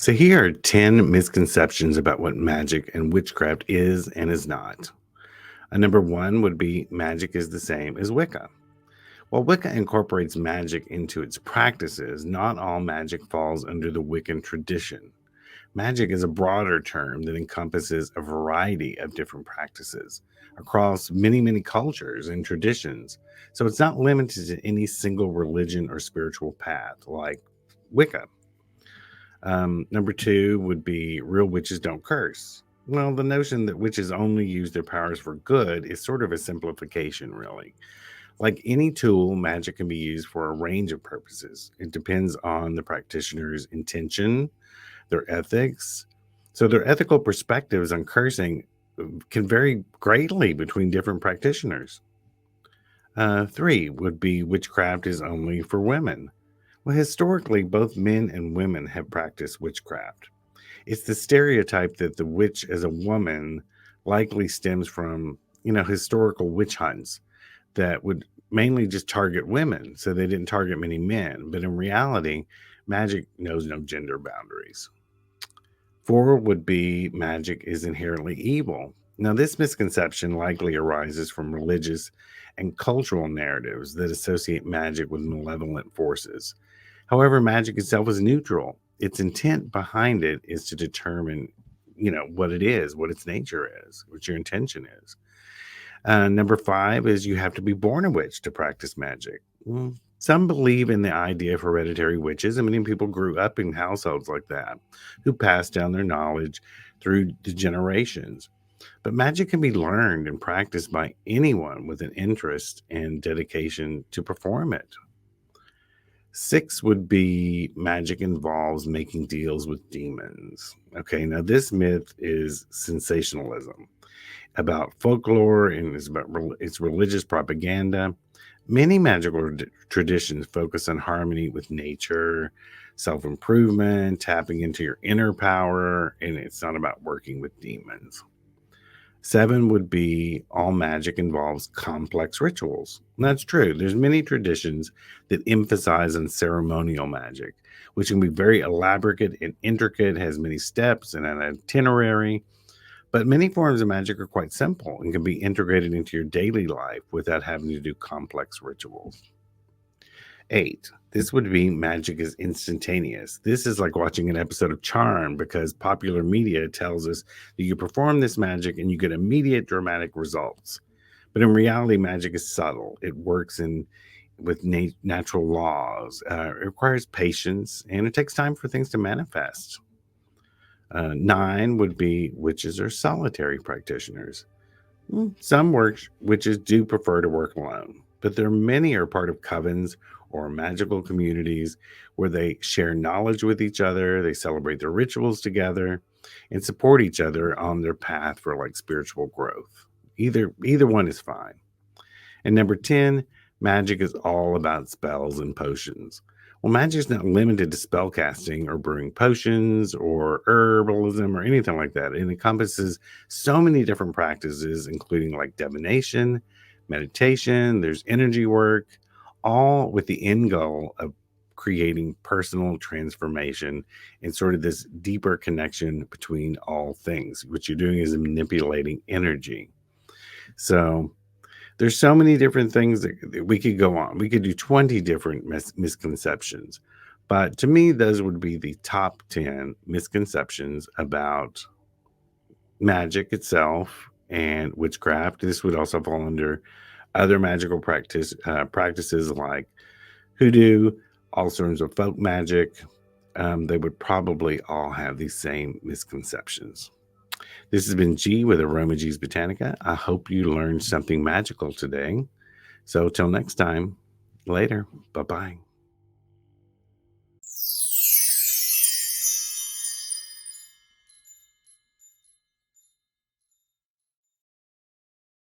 So here are 10 misconceptions about what magic and witchcraft is and is not. Number one would be magic is the same as Wicca. While Wicca incorporates magic into its practices, not all magic falls under the Wiccan tradition. Magic is a broader term that encompasses a variety of different practices across many cultures and traditions. So it's not limited to any single religion or spiritual path like Wicca. Number two would be real witches don't curse. Well, the notion that witches only use their powers for good is sort of a simplification, really. Like any tool, magic can be used for a range of purposes. It depends on the practitioner's intention, their ethics. So, their ethical perspectives on cursing can vary greatly between different practitioners. Three would be witchcraft is only for women. Well, historically, both men and women have practiced witchcraft. It's the stereotype that the witch as a woman likely stems from, historical witch hunts that would mainly just target women. So they didn't target many men. But in reality, magic knows no gender boundaries. Four would be magic is inherently evil. Now, this misconception likely arises from religious and cultural narratives that associate magic with malevolent forces. However, magic itself is neutral. Its intent behind it is to determine, what it is, what its nature is, what your intention is. Number five is you have to be born a witch to practice magic. Some believe in the idea of hereditary witches, and many people grew up in households like that who passed down their knowledge through the generations. But magic can be learned and practiced by anyone with an interest and dedication to perform it. Six would be magic involves making deals with demons. Okay, now this myth is sensationalism about folklore and it's religious propaganda. Many magical traditions focus on harmony with nature, self improvement, tapping into your inner power, and it's not about working with demons. Seven would be all magic involves complex rituals. And that's true. There's many traditions that emphasize on ceremonial magic, which can be very elaborate and intricate, has many steps and an itinerary. But many forms of magic are quite simple and can be integrated into your daily life without having to do complex rituals. Eight, this would be magic is instantaneous. This is like watching an episode of Charm because popular media tells us that you perform this magic and you get immediate dramatic results. But in reality, magic is subtle. It works in with natural laws. It requires patience and it takes time for things to manifest. Nine would be witches are solitary practitioners. Some witches do prefer to work alone, but there are many are part of covens or magical communities where they share knowledge with each other, they celebrate their rituals together, and support each other on their path for like spiritual growth. Either one is fine. And number 10, magic is all about spells and potions. Well, magic is not limited to spell casting or brewing potions or herbalism or anything like that. It encompasses so many different practices, including like divination, meditation, there's energy work, all with the end goal of creating personal transformation and sort of this deeper connection between all things. What you're doing is manipulating energy. So, there's so many different things that we could go on. We could do 20 different misconceptions. But to me, those would be the top 10 misconceptions about magic itself and witchcraft. This would also fall under other magical practices like hoodoo, all sorts of folk magic. They would probably all have these same misconceptions. This has been G with Aroma G's Botanica. I hope you learned something magical today. So till next time, later. Bye-bye.